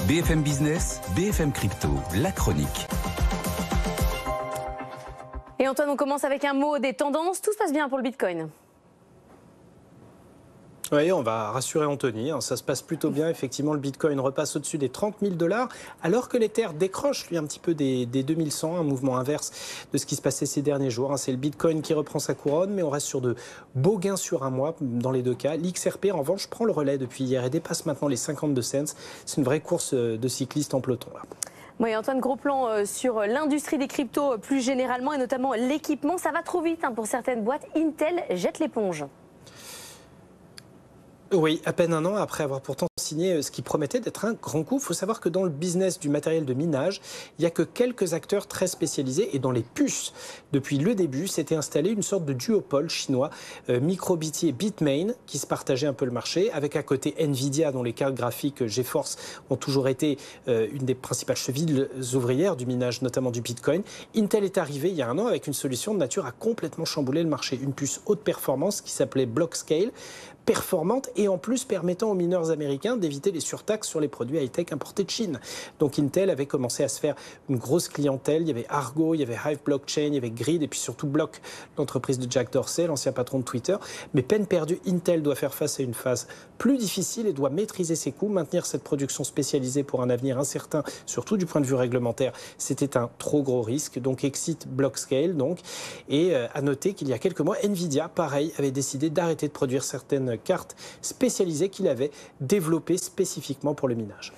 BFM Business, BFM Crypto, la chronique. Et Antoine, on commence avec un mot des tendances. Tout se passe bien pour le Bitcoin. Oui, on va rassurer Anthony, ça se passe plutôt bien. Effectivement, le Bitcoin repasse au-dessus des 30 000 $, alors que l'Ether décroche, lui, un petit peu des 2100, un mouvement inverse de ce qui se passait ces derniers jours. C'est le Bitcoin qui reprend sa couronne, mais on reste sur de beaux gains sur un mois, dans les deux cas. L'XRP, en revanche, prend le relais depuis hier et dépasse maintenant les 52 cents. C'est une vraie course de cyclistes en peloton, là. Oui, Antoine, gros plan sur l'industrie des cryptos plus généralement, et notamment l'équipement. Ça va trop vite pour certaines boîtes. Intel jette l'éponge. Oui, à peine un an après avoir pourtant signé ce qui promettait d'être un grand coup. Il faut savoir que dans le business du matériel de minage, il n'y a que quelques acteurs très spécialisés. Et dans les puces, depuis le début, s'était installé une sorte de duopole chinois, MicroBT et Bitmain, qui se partageaient un peu le marché, avec à côté Nvidia, dont les cartes graphiques GeForce ont toujours été une des principales chevilles ouvrières du minage, notamment du Bitcoin. Intel est arrivé il y a un an avec une solution de nature à complètement chambouler le marché. Une puce haute performance qui s'appelait Blockscale, performante et en plus permettant aux mineurs américains d'éviter les surtaxes sur les produits high-tech importés de Chine. Donc Intel avait commencé à se faire une grosse clientèle. Il y avait Argo, il y avait Hive Blockchain, il y avait Grid et puis surtout Block, l'entreprise de Jack Dorsey, l'ancien patron de Twitter. Mais peine perdue, Intel doit faire face à une phase plus difficile et doit maîtriser ses coûts, maintenir cette production spécialisée pour un avenir incertain, surtout du point de vue réglementaire. C'était un trop gros risque. Donc exit Blockscale. Et à noter qu'il y a quelques mois, Nvidia, pareil, avait décidé d'arrêter de produire certaines cartes spécialisées qu'il avait développées spécifiquement pour le minage.